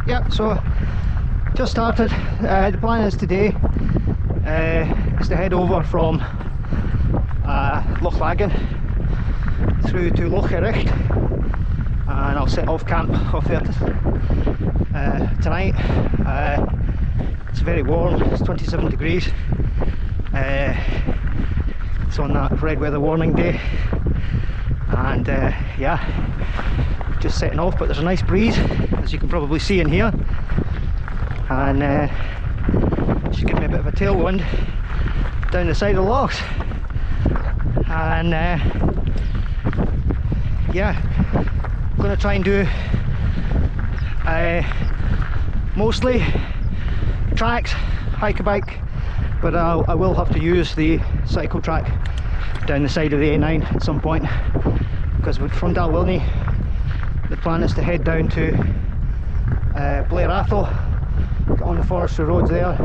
Yep, so just started. The plan is today is to head over from Loch Laggan through to Loch, and I'll set off camp off there tonight. It's very warm, it's 27 degrees. It's on that red weather warning day, and yeah, just setting off, but there's a nice breeze, as you can probably see in here, and should give me a bit of a tailwind down the side of the lochs. And yeah, I'm going to try and do mostly tracks, hike a bike, but I will have to use the cycle track down the side of the A9 at some point, because from Dalwhinnie the plan is to head down to Blair Athol, get on the forestry roads there,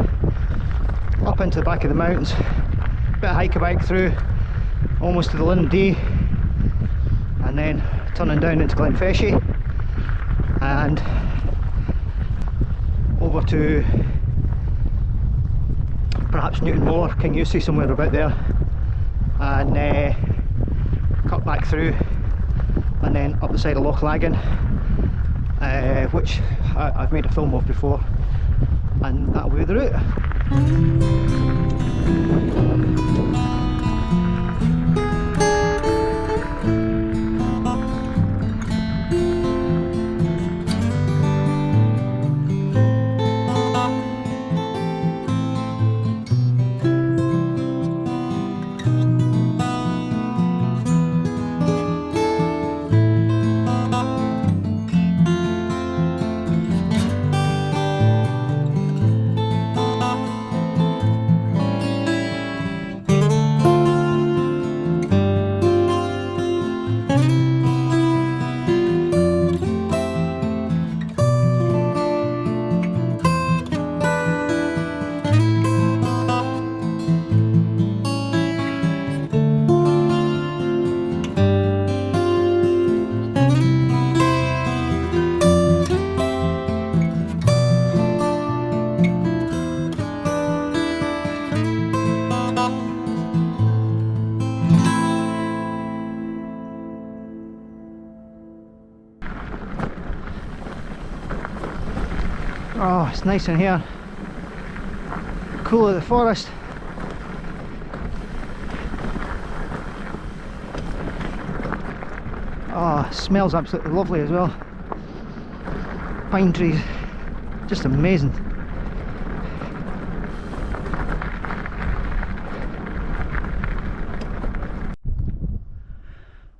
up into the back of the mountains, bit of hike a bike through almost to the Lynn D, and then turning down into Glen Feshie and over to perhaps Newtonmore, Kingussie, somewhere about there, and cut back through and then up the side of Loch Laggan, which I've made a film of before, and that'll be the route. Oh, it's nice in here, cool of the forest. Oh, it smells absolutely lovely as well. Pine trees, just amazing.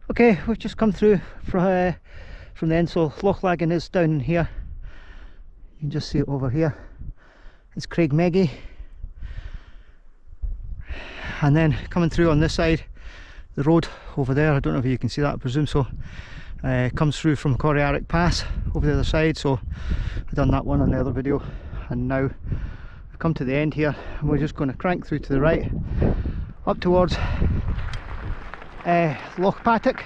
Okay, we've just come through from the end, so Loch Laggan is down here. You can just see it over here. It's Craig Meggie, and then coming through on this side, the road over there, I don't know if you can see that, I presume so, comes through from Corriaric Pass over the other side. So I've done that one on the other video, and now we've come to the end here, and we're just going to crank through to the right up towards Loch Patrick,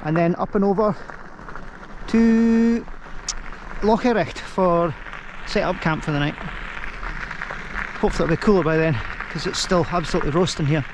and then up and over to Loch for set up camp for the night. Hopefully it'll be cooler by then, because it's still absolutely roasting here.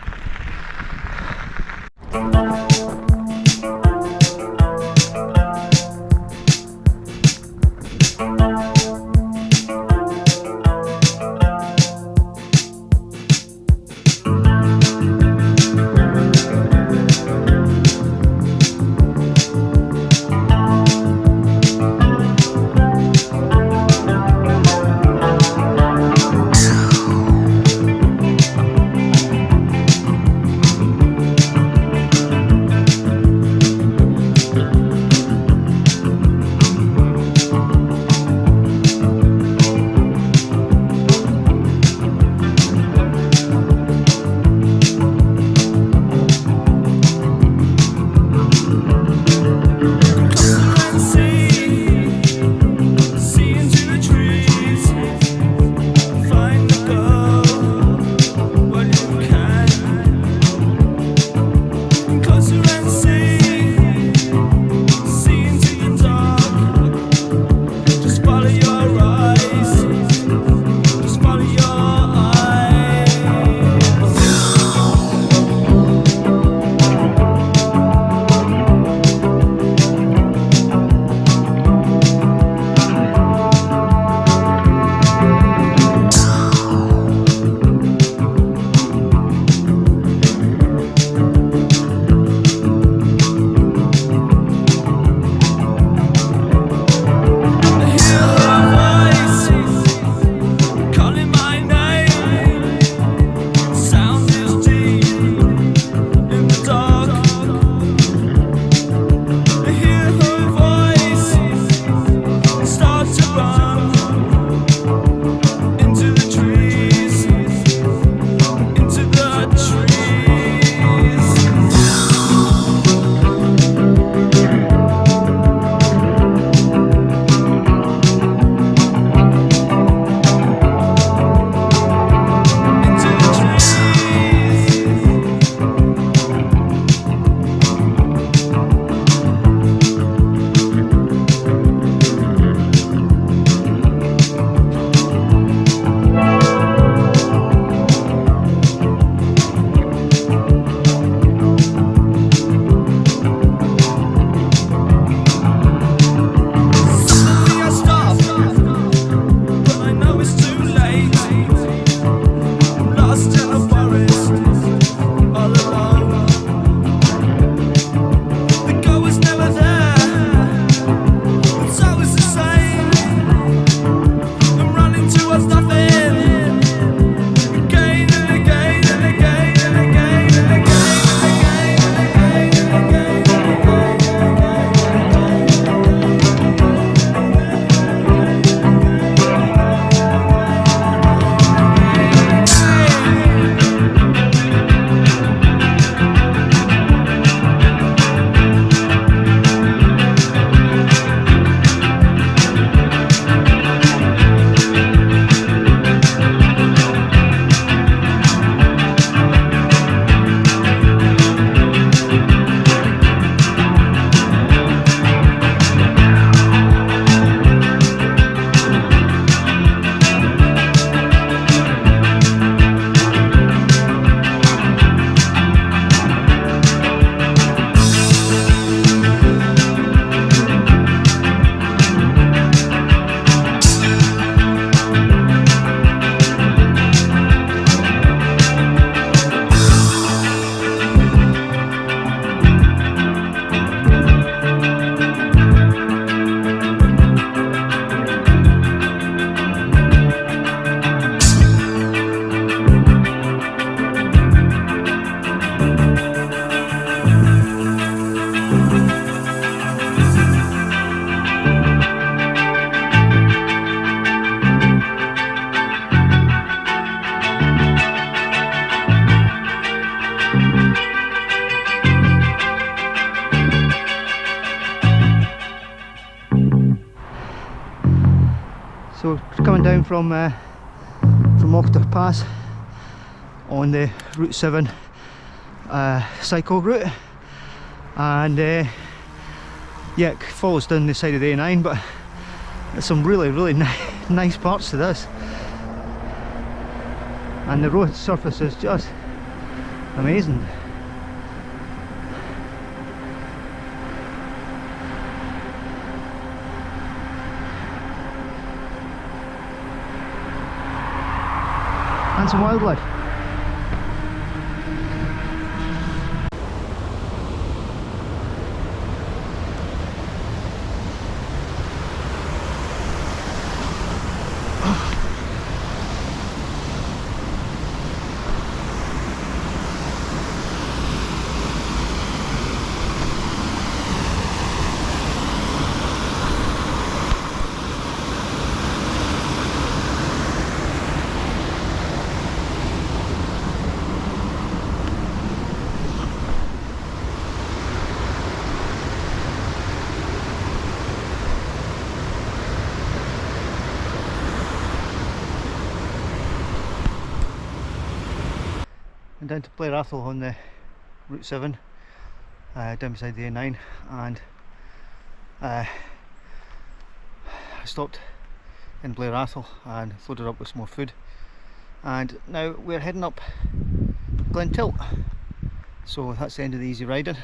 So coming down from Loch Pass on the Route 7 cycle route, and yeah, it follows down the side of the A9, but there's some really nice parts to this, and the road surface is just amazing. And some wildlife. And down to Blair Athol on the Route 7, down beside the A9, and I stopped in Blair Athol and loaded up with some more food, and now we're heading up Glen Tilt. So that's the end of the easy riding.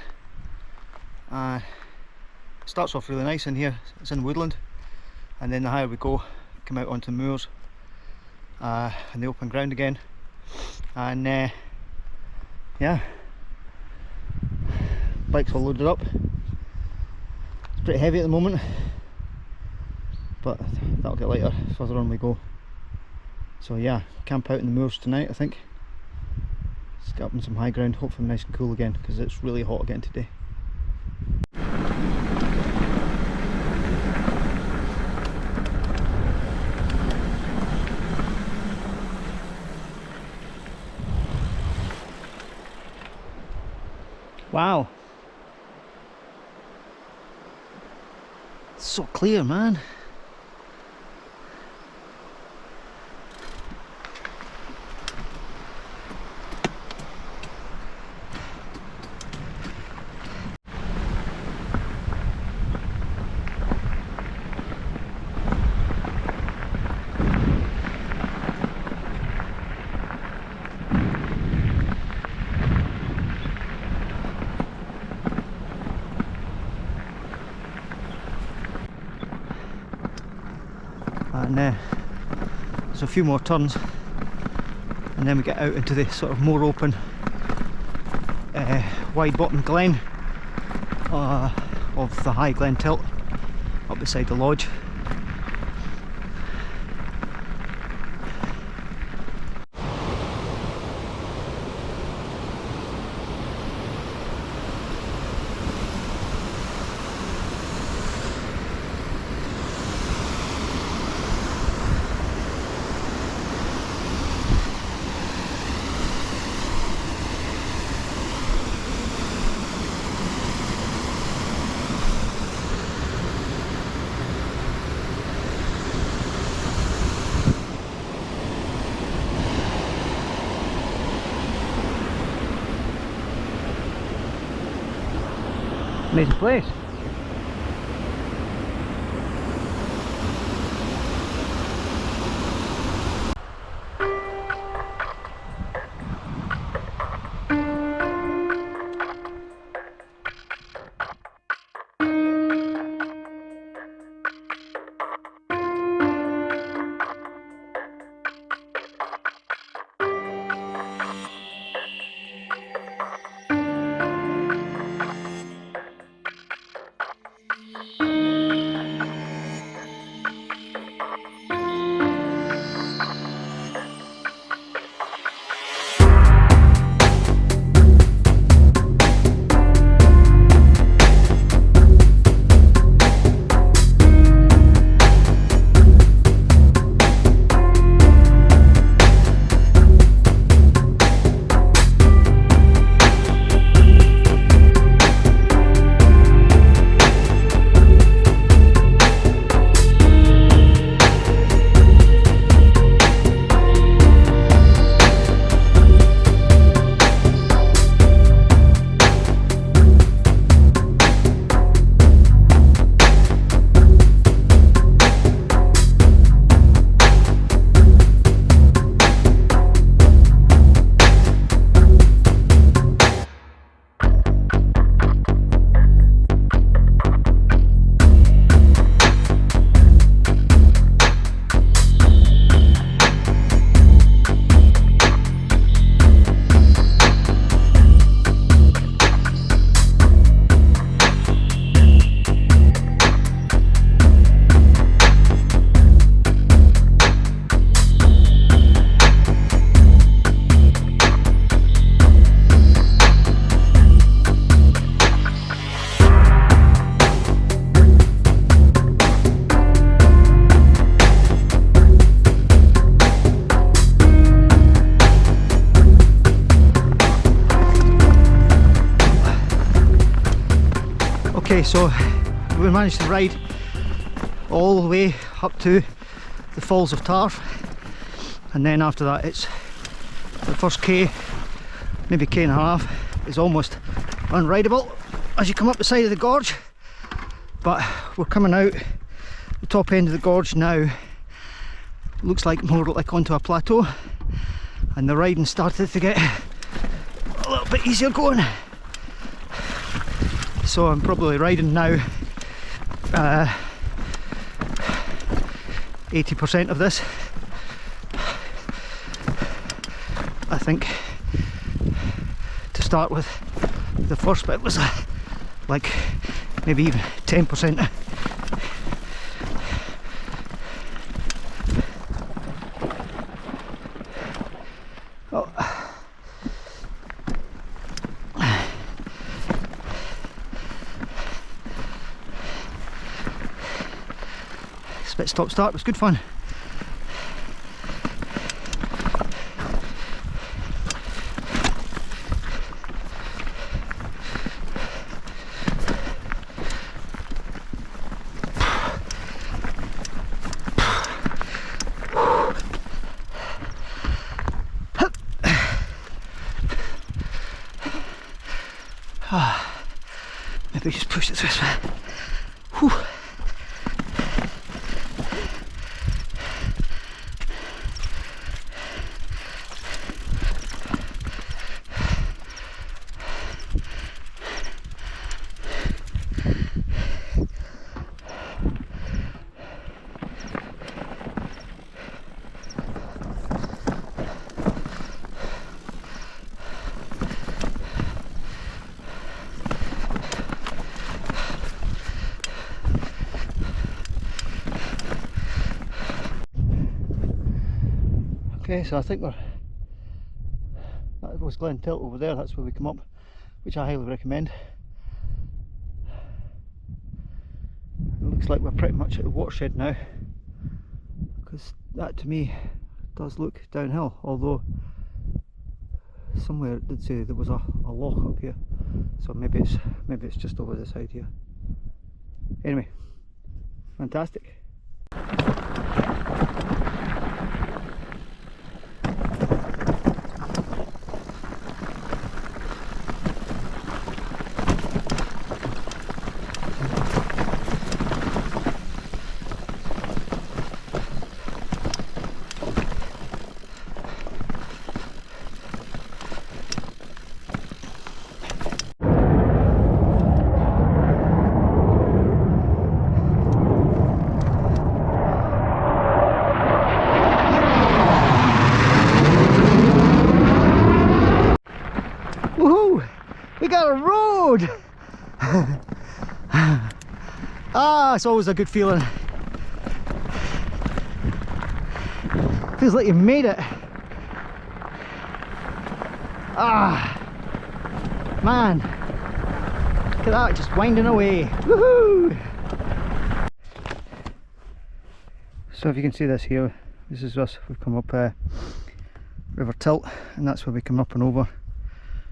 Starts off really nice in here, it's in woodland, and then the higher we go, come out onto moors and the open ground again, and yeah, bike's all loaded up. It's pretty heavy at the moment, but that'll get lighter further on we go. So yeah, camp out in the moors tonight, I think. Let's get up on some high ground, hopefully nice and cool again, because it's really hot again today. Wow, it's so clear, man. And there's a few more turns, and then we get out into the sort of more open wide bottom glen of the high Glen Tilt up beside the lodge. Nice place. so we managed to ride all the way up to the Falls of Tarf, and then after that it's the first K, maybe K and a half, is almost unrideable as you come up the side of the gorge. But we're coming out the top end of the gorge now. Looks like more like onto a plateau, and the riding started to get a little bit easier going. So I'm probably riding now 80% of this. I think to start with, the first bit was like maybe even 10%. Oh. This bit stop start was good fun. Maybe just push it this way. Whew. Okay, so I think that was Glen over there, that's where we come up, which I highly recommend. It looks like we're pretty much at the watershed now, because that to me does look downhill, although somewhere it did say there was a loch up here, so maybe it's just over the side here. Anyway, fantastic. Woohoo! We got a road! Ah, it's always a good feeling. Feels like you've made it. Ah, man. Look at that, just winding away. Woohoo! So if you can see this here, this is us. We've come up River Tilt, and that's where we come up and over.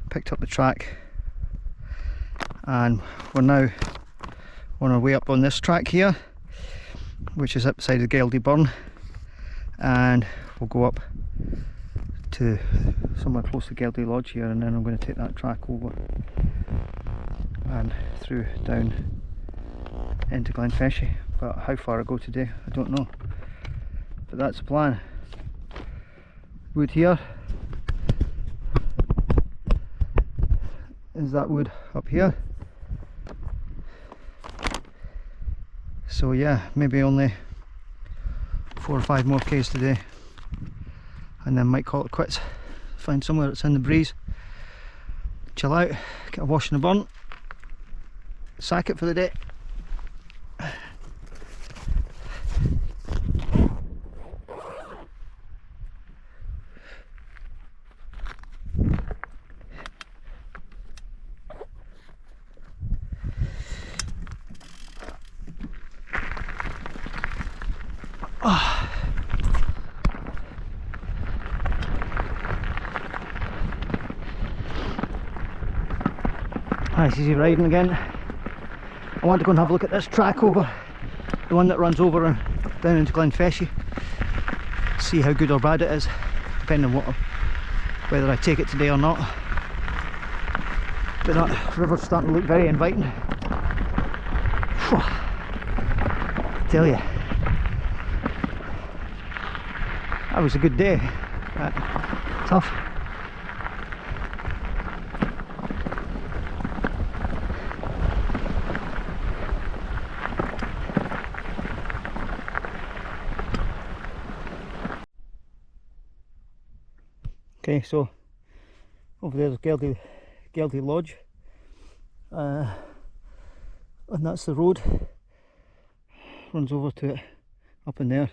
Picked up the track, and we're now on our way up on this track here, which is up beside the Geldie Burn, and we'll go up to somewhere close to Geldie Lodge here, and then I'm going to take that track over and through down into Glen Feshie. But how far I go today, I don't know, but that's the plan. Wood here is that wood up here. So yeah, maybe only 4 or 5 more Ks today, and then might call it quits. Find somewhere that's in the breeze, chill out, get a wash in the burn, sack it for the day. Nice easy riding again. I want to go and have a look at this track over, the one that runs over and down into Glen Feshie. See how good or bad it is, depending on whether I take it today or not. But that river's starting to look very inviting. Whew. I tell you, that was a good day. Tough. Okay, so over there's Geldie Lodge, and that's the road, runs over to it up in there.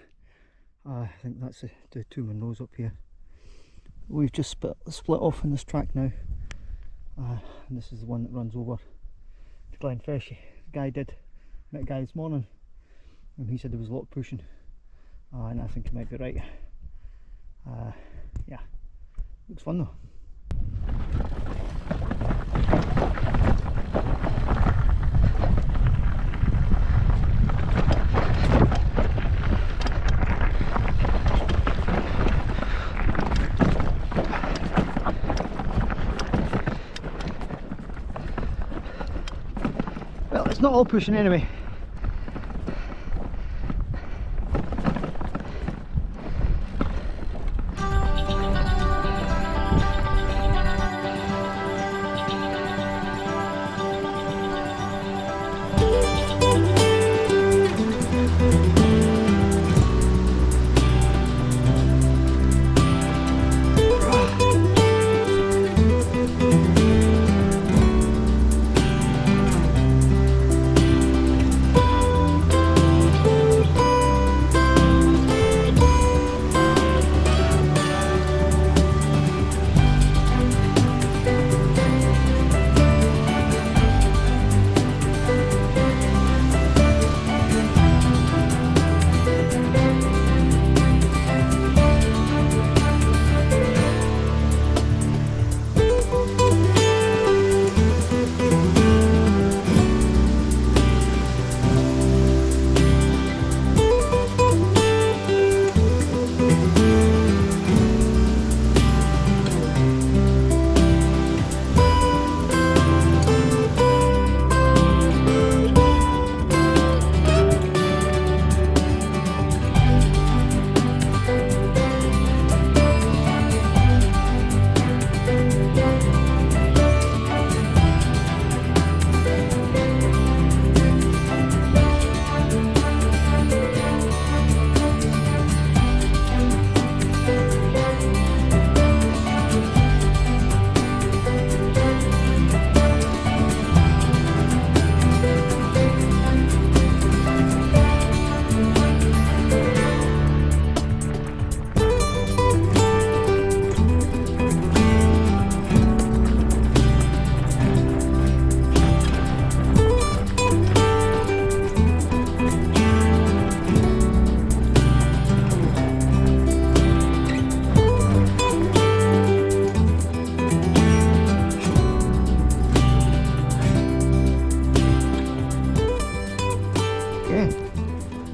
I think that's the two Monroes up here. We've just split off in this track now, and this is the one that runs over to Glen Feshie. Met a guy this morning, and he said there was a lot of pushing, and I think he might be right. Yeah. Looks fun though. Well, it's not all pushing anyway.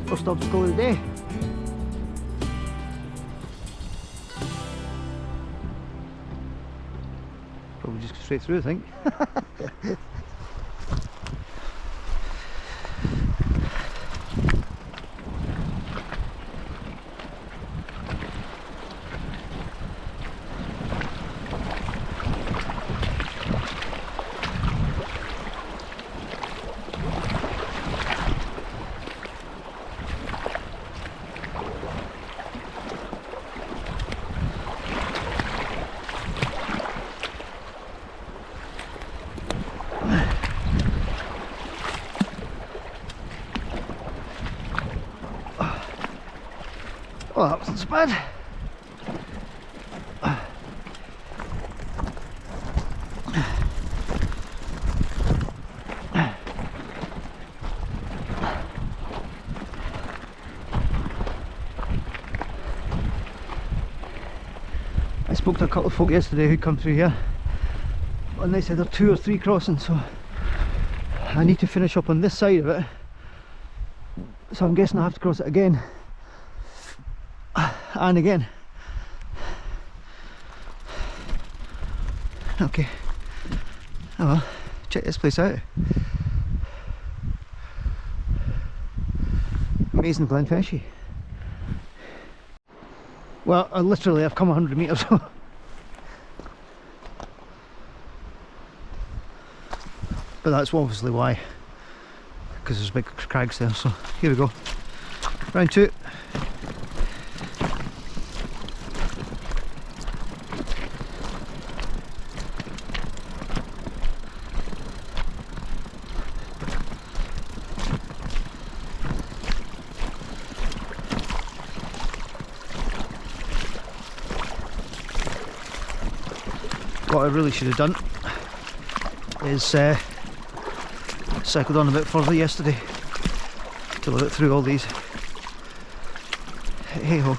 First obstacle of the day. Probably just go straight through, I think. Oh, that wasn't so bad. I spoke to a couple of folk yesterday who'd come through here, and they said there are 2 or 3 crossings, so I need to finish up on this side of it, so I'm guessing I have to cross it again and again. Okay, oh well, check this place out. Amazing Glen Feshie. Well, I've come 100 metres. But that's obviously why, because there's big crags there. So here we go, round two. What I really should have done is cycled on a bit further yesterday till I got through all these. Hey ho.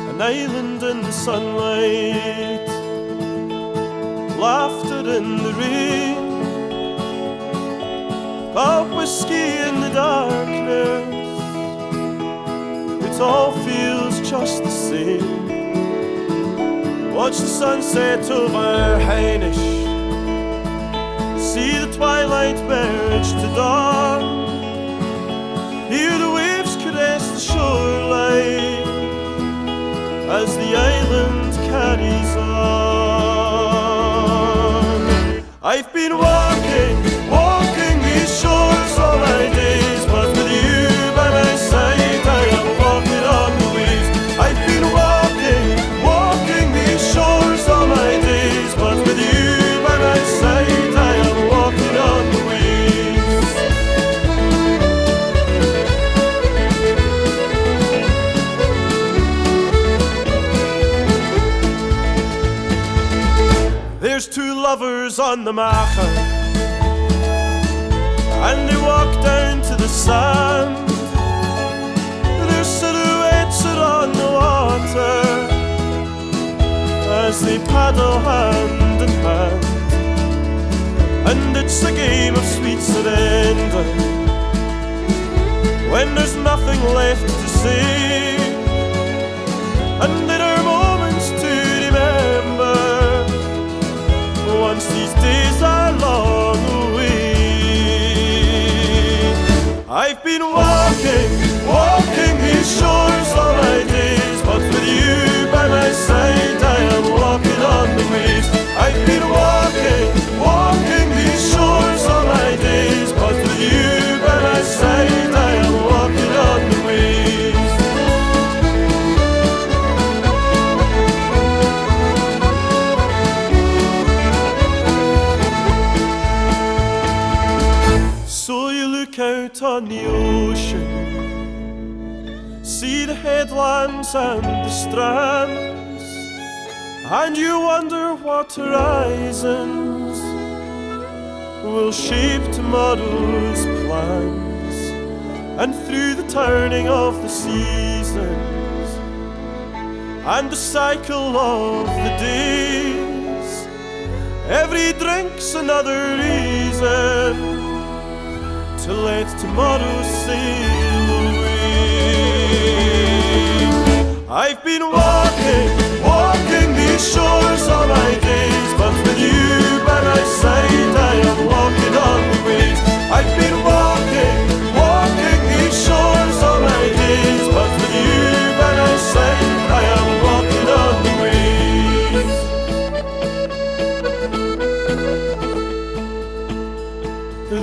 An island in the sunlight, laughter in the rain, pub whiskey in the darkness. It all feels just the same. Watch the sunset over Heinisch, see the twilight merge to dawn, hear the waves caress the shoreline as the island carries on. I've been walking these shores all my days, but with you by my side I am walking on the waves. I've been walking these shores all my days, but with you by my side I am walking on the waves. There's two lovers on the Macha, and they walk down to the sand. Their silhouettes are on the water as they paddle hand in hand, and it's a game of sweet surrender when there's nothing left to say, and there are moments to remember once these days are long away. I've been walking these shores all my days, but with you by my side I am walking on the waves. I've been walking these shores all my days, but with you by my side out on the ocean, see the headlands and the strands, and you wonder what horizons will shape tomorrow's plans. And through the turning of the seasons and the cycle of the days, every drink's another reason to let tomorrow sail away. I've been walking these shores all my days, but with you by my side I am walking on the waves. I've been walking these shores all my days, but with you by my side I am walking on the waves.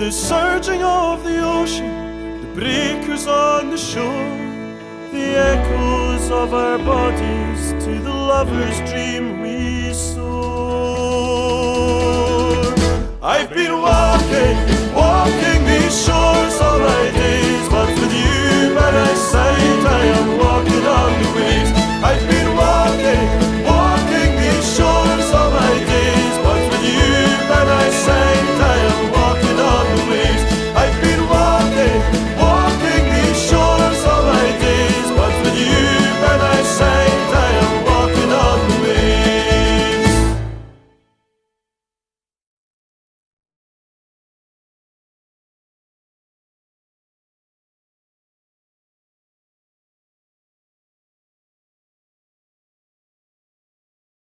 The surging of the ocean, the breakers on the shore, the echoes of our bodies to the lover's dream we soar. I've been walking